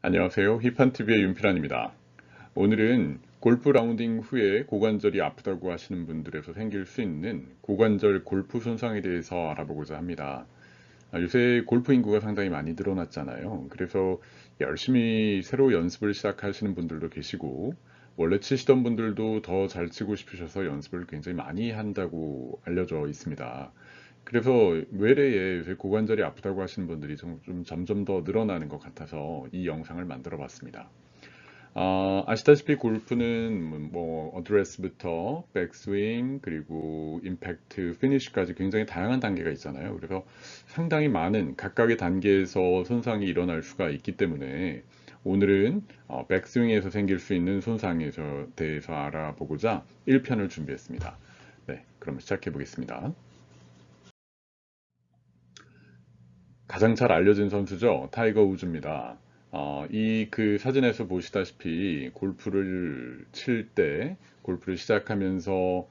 안녕하세요. 힙한TV의 윤필환입니다. 오늘은 골프 라운딩 후에 고관절이 아프다고 하시는 분들에서 생길 수 있는 고관절 골프 손상에 대해서 알아보고자 합니다. 요새 골프 인구가 상당히 많이 늘어났잖아요. 그래서 열심히 새로 연습을 시작하시는 분들도 계시고, 원래 치시던 분들도 더 잘 치고 싶으셔서 연습을 굉장히 많이 한다고 알려져 있습니다. 그래서 외래에 요새 고관절이 아프다고 하시는 분들이 좀 점점 더 늘어나는 것 같아서 이 영상을 만들어 봤습니다. 아시다시피 골프는 뭐 어드레스부터 백스윙 그리고 임팩트, 피니쉬까지 굉장히 다양한 단계가 있잖아요. 그래서 상당히 많은 각각의 단계에서 손상이 일어날 수가 있기 때문에 오늘은 백스윙에서 생길 수 있는 손상에 대해서 알아보고자 1편을 준비했습니다. 네, 그럼 시작해 보겠습니다. 가장 잘 알려진 선수죠. 타이거 우즈입니다. 이 그 사진에서 보시다시피 골프를 칠 때, 골프를 시작하면서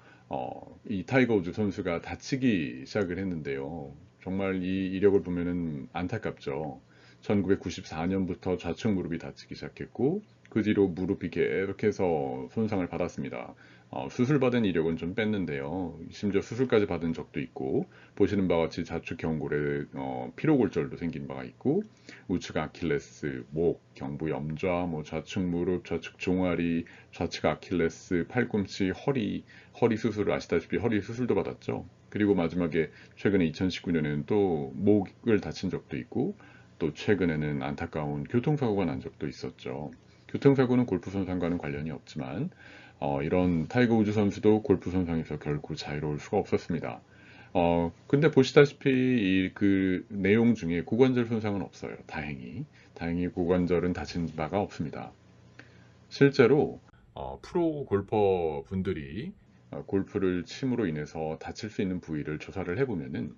이 타이거 우즈 선수가 다치기 시작을 했는데요. 정말 이 이력을 보면은 안타깝죠. 1994년부터 좌측 무릎이 다치기 시작했고, 그 뒤로 무릎이 계속해서 손상을 받았습니다. 수술받은 이력은 좀 뺐는데요. 심지어 수술까지 받은 적도 있고, 보시는 바와 같이 좌측 경골에 피로골절도 생긴 바가 있고, 우측 아킬레스, 목, 경부 염좌, 뭐 좌측 무릎, 좌측 종아리, 좌측 아킬레스, 팔꿈치, 허리 수술을 아시다시피 허리 수술도 받았죠. 그리고 마지막에 최근에 2019년에는 또 목을 다친 적도 있고, 또 최근에는 안타까운 교통사고가 난 적도 있었죠. 교통사고는 골프 손상과는 관련이 없지만 이런 타이거 우즈 선수도 골프 손상에서 결코 자유로울 수가 없었습니다. 근데 보시다시피 이 그 내용 중에 고관절 손상은 없어요. 다행히 고관절은 다친 바가 없습니다. 실제로 프로 골퍼 분들이 골프를 침으로 인해서 다칠 수 있는 부위를 조사를 해보면은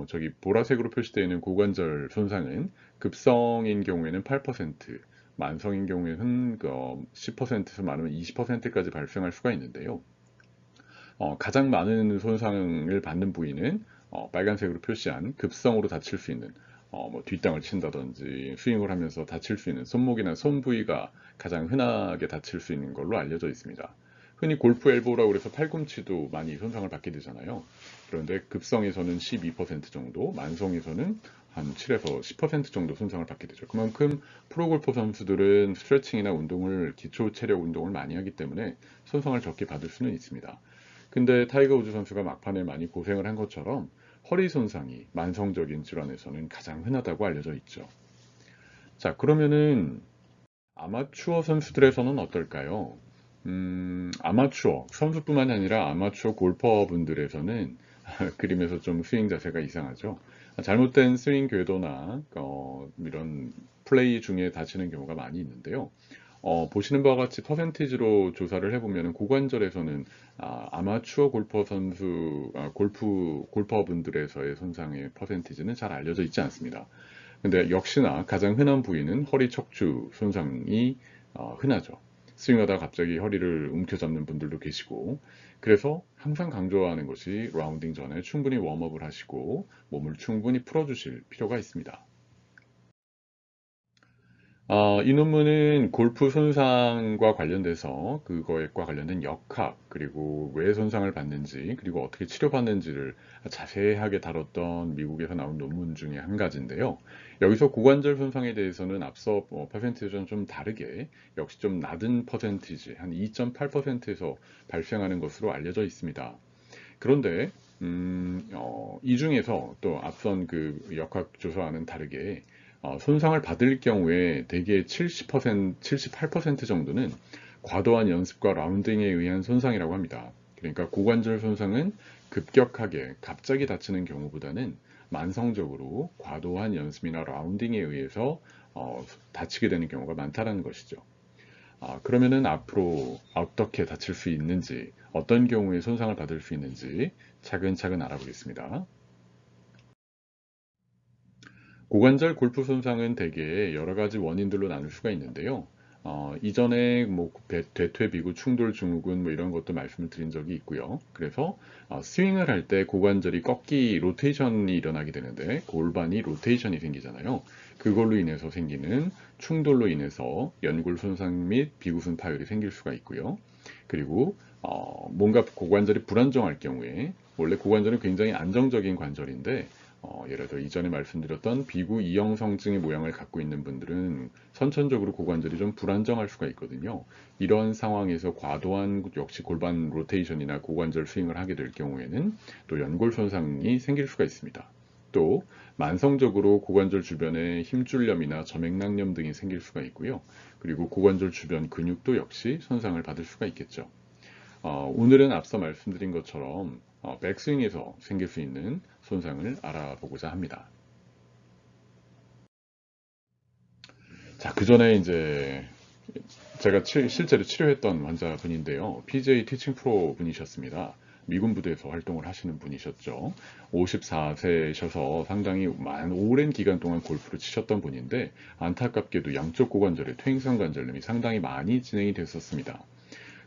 저기 보라색으로 표시되어 있는 고관절 손상은 급성인 경우에는 8%, 만성인 경우에는 10%에서 많으면 20%까지 발생할 수가 있는데요. 가장 많은 손상을 받는 부위는 빨간색으로 표시한 급성으로 다칠 수 있는 뭐 뒷땅을 친다든지 스윙을 하면서 다칠 수 있는 손목이나 손 부위가 가장 흔하게 다칠 수 있는 걸로 알려져 있습니다. 흔히 골프 엘보라고 해서 팔꿈치도 많이 손상을 받게 되잖아요. 그런데 급성에서는 12% 정도, 만성에서는 한 7에서 10% 정도 손상을 받게 되죠. 그만큼 프로골퍼 선수들은 스트레칭이나 운동을, 기초 체력 운동을 많이 하기 때문에 손상을 적게 받을 수는 있습니다. 근데 타이거 우즈 선수가 막판에 많이 고생을 한 것처럼 허리 손상이 만성적인 질환에서는 가장 흔하다고 알려져 있죠. 자, 그러면은 아마추어 선수들에서는 어떨까요? 아마추어 선수뿐만 아니라 아마추어 골퍼 분들에서는 그림에서 좀 스윙 자세가 이상하죠. 잘못된 스윙 궤도나 이런 플레이 중에 다치는 경우가 많이 있는데요. 보시는 바와 같이 퍼센티지로 조사를 해보면 고관절에서는 아마추어 골퍼 선수, 골퍼분들에서의 손상의 퍼센티지는 잘 알려져 있지 않습니다. 근데 역시나 가장 흔한 부위는 허리 척추 손상이 흔하죠. 스윙하다가 갑자기 허리를 움켜잡는 분들도 계시고, 그래서 항상 강조하는 것이 라운딩 전에 충분히 웜업을 하시고 몸을 충분히 풀어주실 필요가 있습니다. 이 논문은 골프 손상과 관련돼서 그거과 관련된 역학, 그리고 왜 손상을 받는지, 그리고 어떻게 치료받는지를 자세하게 다뤘던 미국에서 나온 논문 중에 한 가지인데요. 여기서 고관절 손상에 대해서는 앞서 퍼센티지는 좀 다르게 역시 좀 낮은 퍼센티지, 한 2.8%에서 발생하는 것으로 알려져 있습니다. 그런데 이 중에서 또 앞선 그 역학조사와는 다르게 손상을 받을 경우에 대개 70%, 78% 정도는 과도한 연습과 라운딩에 의한 손상이라고 합니다. 그러니까 고관절 손상은 급격하게 갑자기 다치는 경우보다는 만성적으로 과도한 연습이나 라운딩에 의해서 다치게 되는 경우가 많다는 것이죠. 그러면은 앞으로 어떻게 다칠 수 있는지, 어떤 경우에 손상을 받을 수 있는지 차근차근 알아보겠습니다. 고관절 골프 손상은 대개 여러 가지 원인들로 나눌 수가 있는데요. 이전에 뭐 대퇴비구, 충돌 증후군 뭐 이런 것도 말씀을 드린 적이 있고요. 그래서 스윙을 할 때 고관절이 꺾기 로테이션이 일어나게 되는데 골반이 로테이션이 생기잖아요. 그걸로 인해서 생기는 충돌로 인해서 연골 손상 및 비구순 파열이 생길 수가 있고요. 그리고 뭔가 고관절이 불안정할 경우에 원래 고관절은 굉장히 안정적인 관절인데 예를 들어 이전에 말씀드렸던 비구 이형성증의 모양을 갖고 있는 분들은 선천적으로 고관절이 좀 불안정할 수가 있거든요. 이런 상황에서 과도한 역시 골반 로테이션이나 고관절 스윙을 하게 될 경우에는 또 연골 손상이 생길 수가 있습니다. 또 만성적으로 고관절 주변에 힘줄염이나 점액낭염 등이 생길 수가 있고요. 그리고 고관절 주변 근육도 역시 손상을 받을 수가 있겠죠. 오늘은 앞서 말씀드린 것처럼 백스윙에서 생길 수 있는 손상을 알아보고자 합니다. 자, 그 전에 이제 제가 실제로 치료했던 환자분인데요. PJ 티칭 프로 분이셨습니다. 미군 부대에서 활동을 하시는 분이셨죠. 54세셔서 상당히 오랜 기간 동안 골프를 치셨던 분인데 안타깝게도 양쪽 고관절에 퇴행성 관절염이 상당히 많이 진행이 됐었습니다.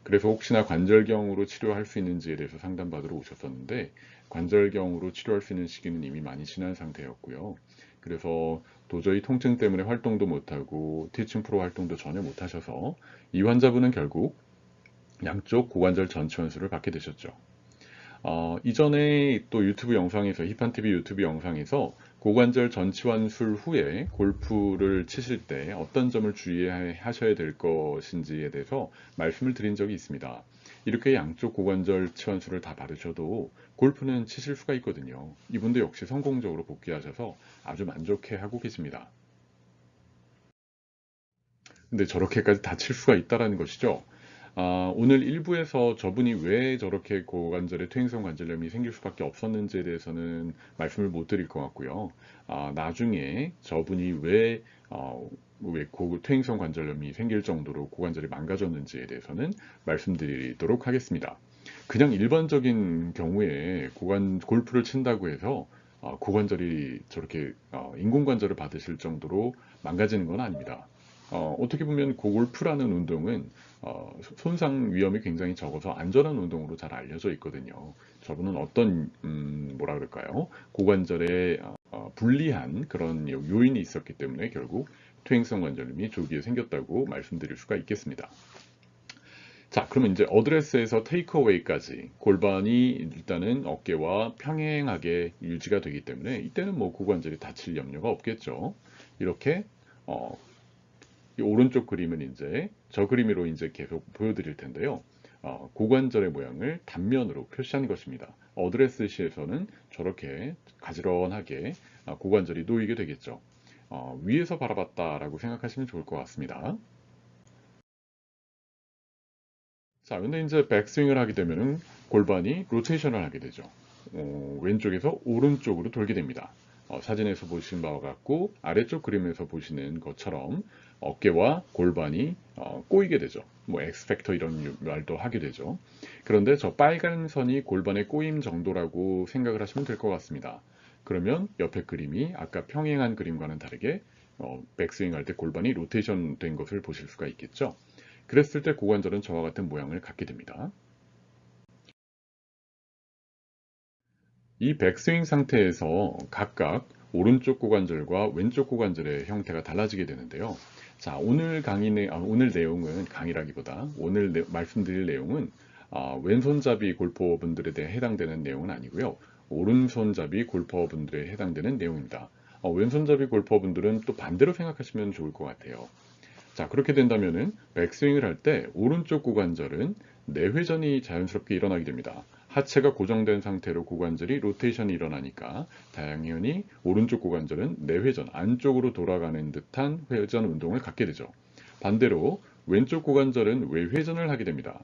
그래서 혹시나 관절경으로 치료할 수 있는지에 대해서 상담받으러 오셨었는데 관절경으로 치료할 수 있는 시기는 이미 많이 지난 상태였고요. 그래서 도저히 통증 때문에 활동도 못하고 티칭 프로 활동도 전혀 못하셔서 이 환자분은 결국 양쪽 고관절 전치원수를 받게 되셨죠. 이전에 또 유튜브 영상에서 힙한TV 유튜브 영상에서 고관절 전치환술 후에 골프를 치실 때 어떤 점을 주의하셔야 될 것인지에 대해서 말씀을 드린 적이 있습니다. 이렇게 양쪽 고관절 치환술을 다 받으셔도 골프는 치실 수가 있거든요. 이분도 역시 성공적으로 복귀하셔서 아주 만족해 하고 계십니다. 근데 저렇게까지 다칠 수가 있다는 것이죠. 오늘 일부에서 저분이 왜 저렇게 고관절에 퇴행성 관절염이 생길 수밖에 없었는지에 대해서는 말씀을 못 드릴 것 같고요. 나중에 저분이 왜 퇴행성 관절염이 생길 정도로 고관절이 망가졌는지에 대해서는 말씀드리도록 하겠습니다. 그냥 일반적인 경우에 골프를 친다고 해서 고관절이 저렇게 인공관절을 받으실 정도로 망가지는 건 아닙니다. 어떻게 보면 골프라는 운동은 손상 위험이 굉장히 적어서 안전한 운동으로 잘 알려져 있거든요. 저분은 어떤 뭐라 그럴까요? 고관절에 불리한 그런 요인이 있었기 때문에 결국 퇴행성 관절염이 조기에 생겼다고 말씀드릴 수가 있겠습니다. 자, 그러면 이제 어드레스에서 테이크어웨이까지 골반이 일단은 어깨와 평행하게 유지가 되기 때문에 이때는 뭐 고관절이 다칠 염려가 없겠죠. 이렇게 어, 이 오른쪽 그림은 이제 저 그림으로 이제 계속 보여드릴 텐데요. 고관절의 모양을 단면으로 표시한 것입니다. 어드레스 시에서는 저렇게 가지런하게 고관절이 놓이게 되겠죠. 위에서 바라봤다라고 생각하시면 좋을 것 같습니다. 자, 근데 이제 백스윙을 하게 되면은 골반이 로테이션을 하게 되죠. 왼쪽에서 오른쪽으로 돌게 됩니다. 사진에서 보신 바와 같고 아래쪽 그림에서 보시는 것처럼 어깨와 골반이 꼬이게 되죠. 뭐 엑스팩터 이런 말도 하게 되죠. 그런데 저 빨간 선이 골반의 꼬임 정도라고 생각을 하시면 될 것 같습니다. 그러면 옆에 그림이 아까 평행한 그림과는 다르게 백스윙 할 때 골반이 로테이션 된 것을 보실 수가 있겠죠. 그랬을 때 고관절은 저와 같은 모양을 갖게 됩니다. 이 백스윙 상태에서 각각 오른쪽 고관절과 왼쪽 고관절의 형태가 달라지게 되는데요. 자, 오늘 내용은 강의라기보다 오늘 말씀드릴 내용은 왼손잡이 골퍼분들에 대해 해당되는 내용은 아니고요. 오른손잡이 골퍼분들에 해당되는 내용입니다. 왼손잡이 골퍼분들은 또 반대로 생각하시면 좋을 것 같아요. 자, 그렇게 된다면은 백스윙을 할 때 오른쪽 고관절은 내회전이 자연스럽게 일어나게 됩니다. 하체가 고정된 상태로 고관절이 로테이션이 일어나니까 당연히 오른쪽 고관절은 내회전, 안쪽으로 돌아가는 듯한 회전 운동을 갖게 되죠. 반대로 왼쪽 고관절은 외회전을 하게 됩니다.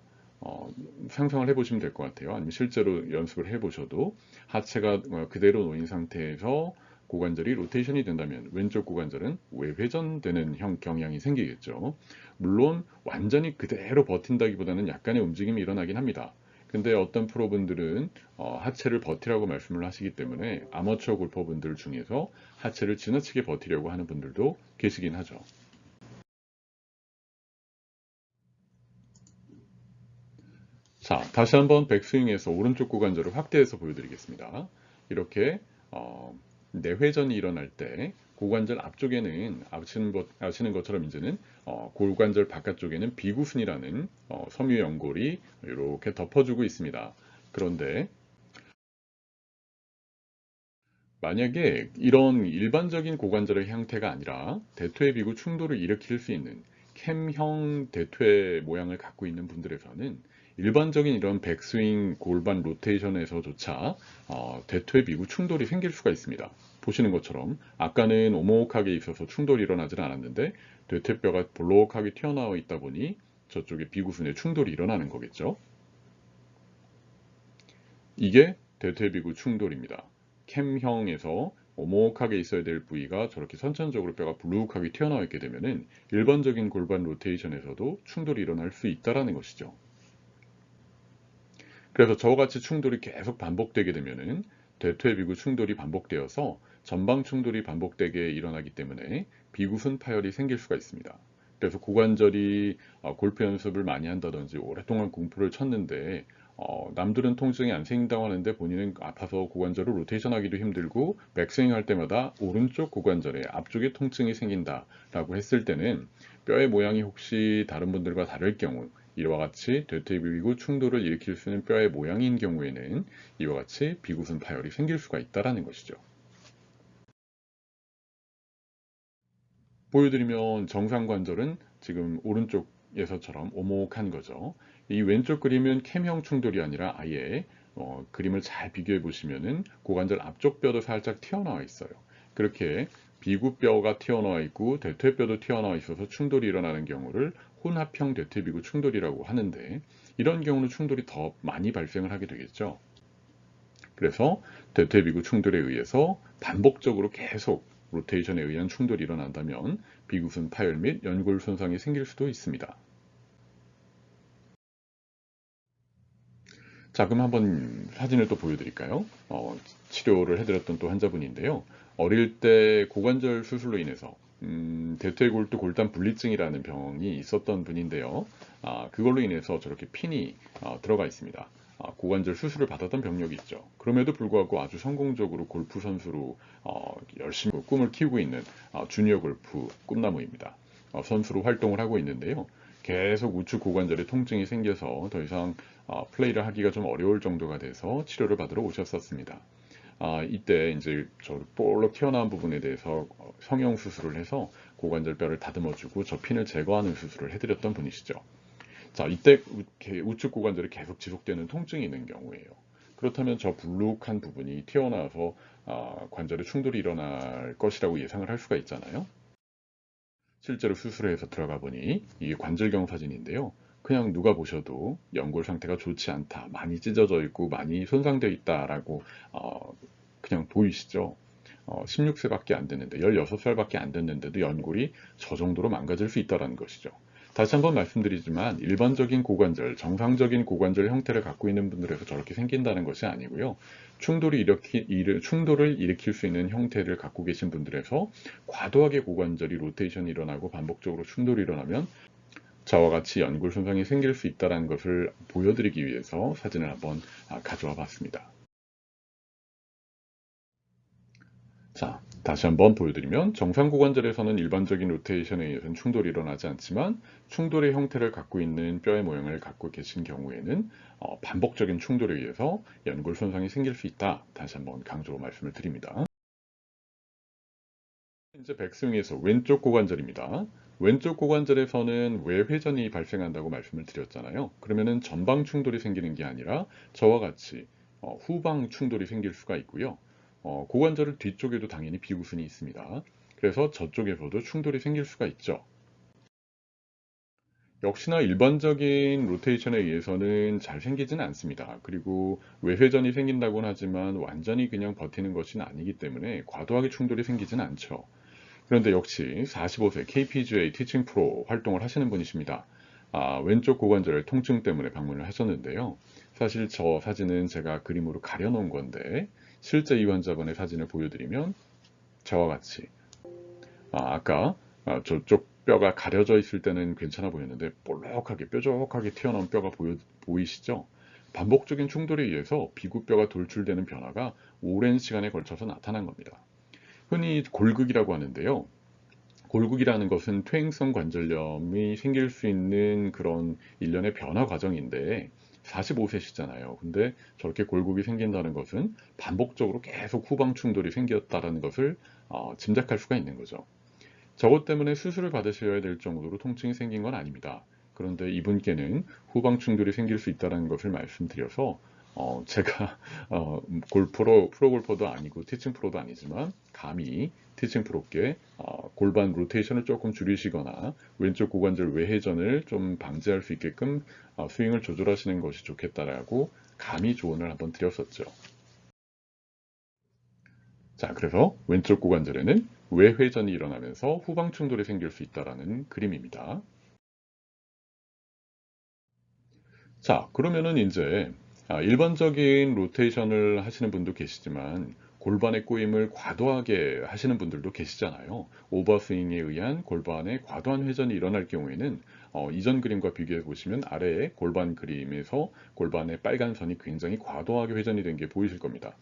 상상을 해보시면 될 것 같아요. 아니면 실제로 연습을 해보셔도 하체가 그대로 놓인 상태에서 고관절이 로테이션이 된다면 왼쪽 고관절은 외회전되는 경향이 생기겠죠. 물론 완전히 그대로 버틴다기보다는 약간의 움직임이 일어나긴 합니다. 근데 어떤 프로분들은 하체를 버티라고 말씀을 하시기 때문에 아마추어 골퍼분들 중에서 하체를 지나치게 버티려고 하는 분들도 계시긴 하죠. 자, 다시 한번 백스윙에서 오른쪽 고관절을 확대해서 보여드리겠습니다. 이렇게 내회전이 일어날 때 고관절 앞쪽에는 아시는 것처럼 이제는 고관절 바깥쪽에는 비구순이라는 섬유 연골이 이렇게 덮어주고 있습니다. 그런데 만약에 이런 일반적인 고관절의 형태가 아니라 대퇴 비구 충돌을 일으킬 수 있는 캠형 대퇴 모양을 갖고 있는 분들에서는 일반적인 이런 백스윙 골반 로테이션에서조차 대퇴 비구 충돌이 생길 수가 있습니다. 보시는 것처럼 아까는 오목하게 있어서 충돌이 일어나질 않았는데 대퇴뼈가 볼록하게 튀어나와 있다 보니 저쪽에 비구순에 충돌이 일어나는 거겠죠. 이게 대퇴비구 충돌입니다. 캠형에서 오목하게 있어야 될 부위가 저렇게 선천적으로 뼈가 불룩하게 튀어나와 있게 되면은 일반적인 골반 로테이션에서도 충돌이 일어날 수 있다라는 것이죠. 그래서 저와 같이 충돌이 계속 반복되게 되면은 대퇴비구 충돌이 반복되어서 전방 충돌이 반복되게 일어나기 때문에 비구순 파열이 생길 수가 있습니다. 그래서 고관절이 골프 연습을 많이 한다든지 오랫동안 공프를 쳤는데 남들은 통증이 안 생긴다고 하는데 본인은 아파서 고관절을 로테이션 하기도 힘들고 백스윙 할 때마다 오른쪽 고관절에 앞쪽에 통증이 생긴다라고 했을 때는 뼈의 모양이 혹시 다른 분들과 다를 경우 이와 같이 대퇴비구 충돌을 일으킬 수 있는 뼈의 모양인 경우에는 이와 같이 비구순 파열이 생길 수가 있다라는 것이죠. 보여드리면 정상 관절은 지금 오른쪽에서처럼 오목한 거죠. 이 왼쪽 그림은 캠형 충돌이 아니라 아예 그림을 잘 비교해 보시면은 고관절 앞쪽 뼈도 살짝 튀어나와 있어요. 그렇게 비구뼈가 튀어나와 있고 대퇴뼈도 튀어나와 있어서 충돌이 일어나는 경우를 혼합형 대퇴비구 충돌이라고 하는데 이런 경우는 충돌이 더 많이 발생을 하게 되겠죠. 그래서 대퇴비구 충돌에 의해서 반복적으로 계속 로테이션에 의한 충돌이 일어난다면 비구순 파열 및 연골 손상이 생길 수도 있습니다. 자, 그럼 한번 사진을 또 보여드릴까요? 치료를 해드렸던 또 환자분인데요. 어릴 때 고관절 수술로 인해서 대퇴골두 골단 분리증이라는 병이 있었던 분인데요. 그걸로 인해서 저렇게 핀이 들어가 있습니다. 고관절 수술을 받았던 병력이 있죠. 그럼에도 불구하고 아주 성공적으로 골프 선수로 열심히 꿈을 키우고 있는 주니어 골프 꿈나무입니다. 선수로 활동을 하고 있는데요. 계속 우측 고관절에 통증이 생겨서 더 이상 플레이를 하기가 좀 어려울 정도가 돼서 치료를 받으러 오셨었습니다. 이때 이제 저 볼록 튀어나온 부분에 대해서 성형 수술을 해서 고관절 뼈를 다듬어주고 저 핀을 제거하는 수술을 해드렸던 분이시죠. 자, 이때 우측 고관절이 계속 지속되는 통증이 있는 경우에요. 그렇다면 저 불룩한 부분이 튀어나와서 관절에 충돌이 일어날 것이라고 예상을 할 수가 있잖아요. 실제로 수술을 해서 들어가 보니 이게 관절경 사진인데요. 그냥 누가 보셔도 연골 상태가 좋지 않다, 많이 찢어져 있고 많이 손상되어 있다라고 그냥 보이시죠. 16세밖에 안 됐는데 16살밖에 안 됐는데도 연골이 저 정도로 망가질 수 있다는 것이죠. 다시 한번 말씀드리지만 일반적인 고관절, 정상적인 고관절 형태를 갖고 있는 분들에서 저렇게 생긴다는 것이 아니고요. 충돌을 일으킬 수 있는 형태를 갖고 계신 분들에서 과도하게 고관절이 로테이션이 일어나고 반복적으로 충돌이 일어나면 저와 같이 연골 손상이 생길 수 있다는 것을 보여드리기 위해서 사진을 한번 가져와 봤습니다. 자, 다시 한번 보여드리면 정상 고관절에서는 일반적인 로테이션에 의해서는 충돌이 일어나지 않지만 충돌의 형태를 갖고 있는 뼈의 모양을 갖고 계신 경우에는 반복적인 충돌에 의해서 연골 손상이 생길 수 있다. 다시 한번 강조로 말씀을 드립니다. 이제 백스윙에서 왼쪽 고관절입니다. 왼쪽 고관절에서는 외회전이 발생한다고 말씀을 드렸잖아요. 그러면은 전방 충돌이 생기는 게 아니라 저와 같이 후방 충돌이 생길 수가 있고요. 고관절 뒤쪽에도 당연히 비구순이 있습니다. 그래서 저쪽에서도 충돌이 생길 수가 있죠. 역시나 일반적인 로테이션에 의해서는 잘 생기지는 않습니다. 그리고 외회전이 생긴다고는 하지만 완전히 그냥 버티는 것은 아니기 때문에 과도하게 충돌이 생기지는 않죠. 그런데 역시 45세 KPGA 티칭 프로 활동을 하시는 분이십니다. 왼쪽 고관절 통증 때문에 방문을 하셨는데요. 사실 저 사진은 제가 그림으로 가려놓은 건데 실제 이 환자분의 사진을 보여드리면 저와 같이 아까 저쪽 뼈가 가려져 있을 때는 괜찮아 보였는데 볼록하게 뾰족하게 튀어나온 뼈가 보이시죠? 반복적인 충돌에 의해서 비구뼈가 돌출되는 변화가 오랜 시간에 걸쳐서 나타난 겁니다. 흔히 골극이라고 하는데요. 골극이라는 것은 퇴행성 관절염이 생길 수 있는 그런 일련의 변화 과정인데 45세시잖아요. 근데 저렇게 골극이 생긴다는 것은 반복적으로 계속 후방 충돌이 생겼다는 것을 짐작할 수가 있는 거죠. 저것 때문에 수술을 받으셔야 될 정도로 통증이 생긴 건 아닙니다. 그런데 이분께는 후방 충돌이 생길 수 있다는 것을 말씀드려서 제가 프로 골퍼도 아니고 티칭 프로도 아니지만 감히 티칭 프로께 골반 로테이션을 조금 줄이시거나 왼쪽 고관절 외회전을 좀 방지할 수 있게끔 스윙을 조절하시는 것이 좋겠다라고 감히 조언을 한번 드렸었죠. 자, 그래서 왼쪽 고관절에는 외회전이 일어나면서 후방 충돌이 생길 수 있다라는 그림입니다. 자, 그러면은 이제 일반적인 로테이션을 하시는 분도 계시지만 골반의 꼬임을 과도하게 하시는 분들도 계시잖아요. 오버스윙에 의한 골반의 과도한 회전이 일어날 경우에는 이전 그림과 비교해 보시면 아래의 골반 그림에서 골반의 빨간 선이 굉장히 과도하게 회전이 된 게 보이실 겁니다.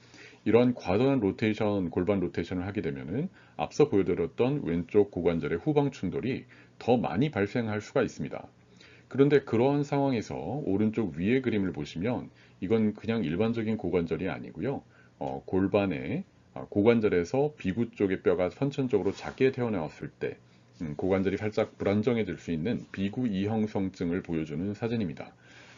이러한 과도한 로테이션, 골반 로테이션을 하게 되면은 앞서 보여드렸던 왼쪽 고관절의 후방 충돌이 더 많이 발생할 수가 있습니다. 그런데 그러한 상황에서 오른쪽 위의 그림을 보시면 이건 그냥 일반적인 고관절이 아니고요. 골반의 고관절에서 비구 쪽의 뼈가 선천적으로 작게 태어나왔을 때 고관절이 살짝 불안정해질 수 있는 비구 이형성증을 보여주는 사진입니다.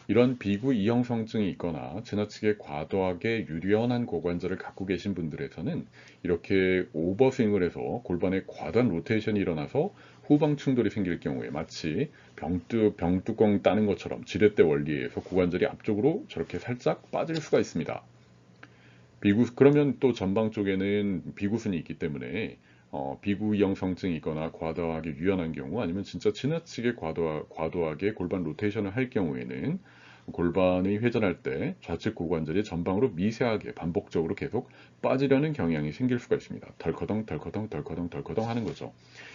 이런 비구 이형성증이 있거나 지나치게 과도하게 유연한 고관절을 갖고 계신 분들에서는 이렇게 오버스윙을 해서 골반에 과도한 로테이션이 일어나서 후방 충돌이 생길 경우에 마치 병뚜껑 따는 것처럼 지렛대 원리에 의해서 고관절이 앞쪽으로 저렇게 살짝 빠질 수가 있습니다. 그러면 또 전방 쪽에는 비구순이 있기 때문에 비구형 성증이 있거나 과도하게 유연한 경우 아니면 진짜 지나치게 과도하게 골반 로테이션을 할 경우에는 골반이 회전할 때 좌측 고관절이 전방으로 미세하게 반복적으로 계속 빠지려는 경향이 생길 수가 있습니다. 덜커덩 덜커덩 덜커덩 덜커덩 하는 거죠.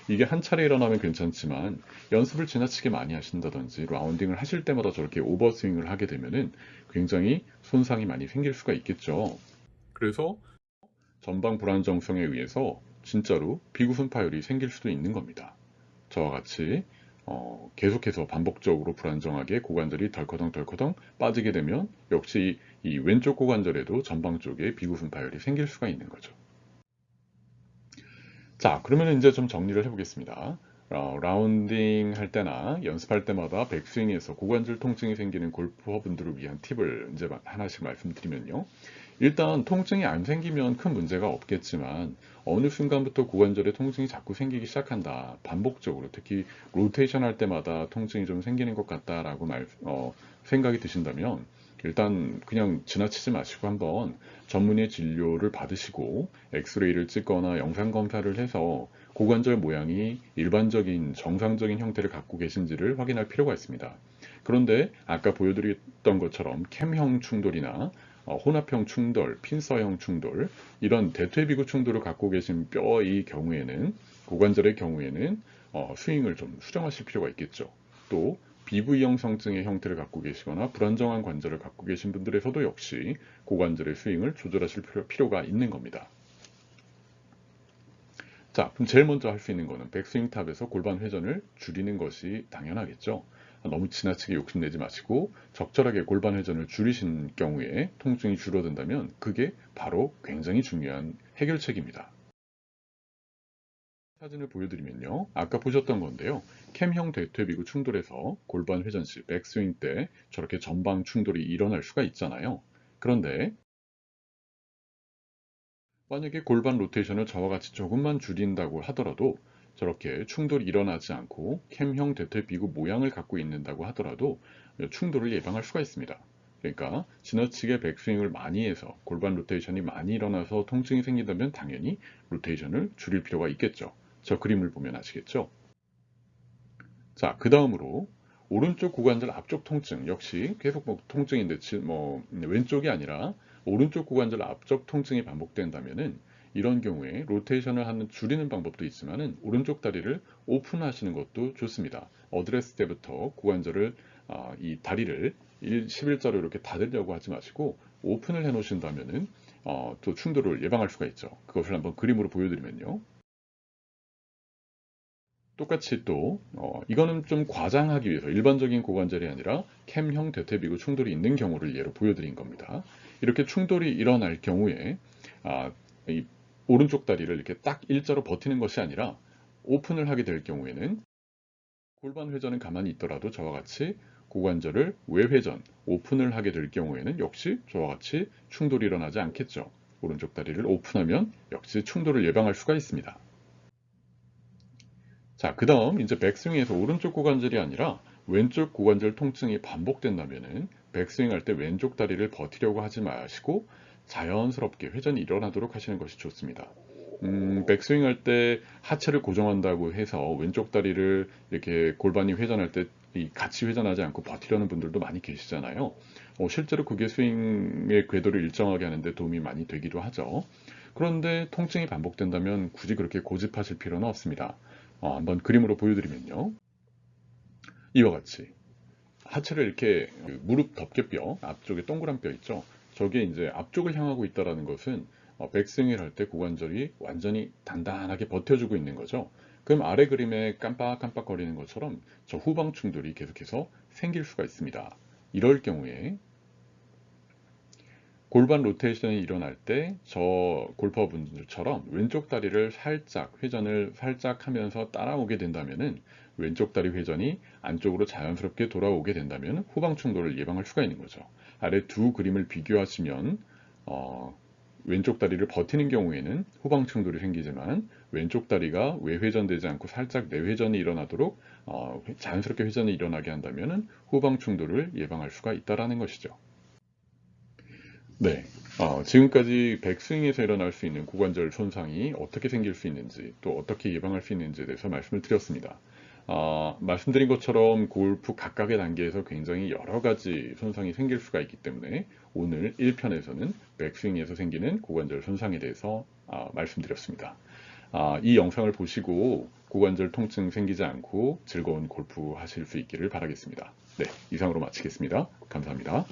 이게 한 차례 일어나면 괜찮지만 연습을 지나치게 많이 하신다든지 라운딩을 하실 때마다 저렇게 오버스윙을 하게 되면은 굉장히 손상이 많이 생길 수가 있겠죠. 그래서 전방 불안정성에 의해서 진짜로 비구순 파열이 생길 수도 있는 겁니다. 저와 같이 계속해서 반복적으로 불안정하게 고관절이 덜커덩 빠지게 되면 역시 이 왼쪽 고관절에도 전방 쪽에 비구순 파열이 생길 수가 있는 거죠. 자, 그러면 이제 좀 정리를 해보겠습니다. 라운딩 할 때나 연습할 때마다 백스윙에서 고관절 통증이 생기는 골퍼분들을 위한 팁을 이제 하나씩 말씀드리면요. 일단 통증이 안 생기면 큰 문제가 없겠지만 어느 순간부터 고관절에 통증이 자꾸 생기기 시작한다. 반복적으로 특히 로테이션 할 때마다 통증이 좀 생기는 것 같다라고 생각이 드신다면 일단 그냥 지나치지 마시고 한번 전문의 진료를 받으시고 엑스레이를 찍거나 영상 검사를 해서 고관절 모양이 일반적인 정상적인 형태를 갖고 계신지를 확인할 필요가 있습니다. 그런데 아까 보여드렸던 것처럼 캠형 충돌이나 혼합형 충돌, 핀서형 충돌 이런 대퇴비구 충돌을 갖고 계신 뼈의 경우에는 고관절의 경우에는 스윙을 좀 수정하실 필요가 있겠죠. 또 비구형 성증의 형태를 갖고 계시거나 불안정한 관절을 갖고 계신 분들에서도 역시 고관절의 스윙을 조절하실 필요가 있는 겁니다. 자, 그럼 제일 먼저 할 수 있는 거는 백스윙 탑에서 골반 회전을 줄이는 것이 당연하겠죠. 너무 지나치게 욕심내지 마시고 적절하게 골반 회전을 줄이신 경우에 통증이 줄어든다면 그게 바로 굉장히 중요한 해결책입니다. 사진을 보여드리면요. 아까 보셨던 건데요. 캠형 대퇴비구 충돌에서 골반 회전 시 백스윙 때 저렇게 전방 충돌이 일어날 수가 있잖아요. 그런데 만약에 골반 로테이션을 저와 같이 조금만 줄인다고 하더라도 저렇게 충돌이 일어나지 않고 캠형 대퇴비구 모양을 갖고 있는다고 하더라도 충돌을 예방할 수가 있습니다. 그러니까 지나치게 백스윙을 많이 해서 골반 로테이션이 많이 일어나서 통증이 생긴다면 당연히 로테이션을 줄일 필요가 있겠죠. 저 그림을 보면 아시겠죠? 자, 그 다음으로 오른쪽 고관절 앞쪽 통증 역시 계속 통증인데 왼쪽이 아니라 오른쪽 고관절 앞쪽 통증이 반복된다면은 이런 경우에 로테이션을 하는 줄이는 방법도 있지만은 오른쪽 다리를 오픈하시는 것도 좋습니다. 어드레스 때부터 고관절을 이 다리를 11자로 이렇게 닫으려고 하지 마시고 오픈을 해 놓으신다면은 또 충돌을 예방할 수가 있죠. 그것을 한번 그림으로 보여드리면요. 똑같이 또 이거는 좀 과장하기 위해서 일반적인 고관절이 아니라 캠형 대퇴비구 충돌이 있는 경우를 예로 보여드린 겁니다. 이렇게 충돌이 일어날 경우에 아, 이 오른쪽 다리를 이렇게 딱 일자로 버티는 것이 아니라 오픈을 하게 될 경우에는 골반 회전은 가만히 있더라도 저와 같이 고관절을 외회전, 오픈을 하게 될 경우에는 역시 저와 같이 충돌이 일어나지 않겠죠. 오른쪽 다리를 오픈하면 역시 충돌을 예방할 수가 있습니다. 자, 그 다음 이제 백스윙에서 오른쪽 고관절이 아니라 왼쪽 고관절 통증이 반복된다면은 백스윙 할 때 왼쪽 다리를 버티려고 하지 마시고 자연스럽게 회전이 일어나도록 하시는 것이 좋습니다. 백스윙 할 때 하체를 고정한다고 해서 왼쪽 다리를 이렇게 골반이 회전할 때 같이 회전하지 않고 버티려는 분들도 많이 계시잖아요. 실제로 그게 스윙의 궤도를 일정하게 하는데 도움이 많이 되기도 하죠. 그런데 통증이 반복된다면 굳이 그렇게 고집하실 필요는 없습니다. 한번 그림으로 보여드리면요. 이와 같이 하체를 이렇게 무릎 덮개뼈 앞쪽에 동그란 뼈 있죠. 저게 이제 앞쪽을 향하고 있다는 것은 백스윙을 할 때 고관절이 완전히 단단하게 버텨주고 있는 거죠. 그럼 아래 그림에 깜빡깜빡 거리는 것처럼 저 후방 충돌이 계속해서 생길 수가 있습니다. 이럴 경우에 골반 로테이션이 일어날 때 저 골퍼분들처럼 왼쪽 다리를 살짝 회전을 살짝 하면서 따라오게 된다면은 왼쪽 다리 회전이 안쪽으로 자연스럽게 돌아오게 된다면 후방 충돌을 예방할 수가 있는 거죠. 아래 두 그림을 비교하시면 왼쪽 다리를 버티는 경우에는 후방 충돌이 생기지만 왼쪽 다리가 외회전되지 않고 살짝 내회전이 일어나도록 자연스럽게 회전이 일어나게 한다면 후방 충돌을 예방할 수가 있다라는 것이죠. 네. 지금까지 백스윙에서 일어날 수 있는 고관절 손상이 어떻게 생길 수 있는지, 또 어떻게 예방할 수 있는지에 대해서 말씀을 드렸습니다. 말씀드린 것처럼 골프 각각의 단계에서 굉장히 여러 가지 손상이 생길 수가 있기 때문에 오늘 1편에서는 백스윙에서 생기는 고관절 손상에 대해서 말씀드렸습니다. 이 영상을 보시고 고관절 통증 생기지 않고 즐거운 골프 하실 수 있기를 바라겠습니다. 네, 이상으로 마치겠습니다. 감사합니다.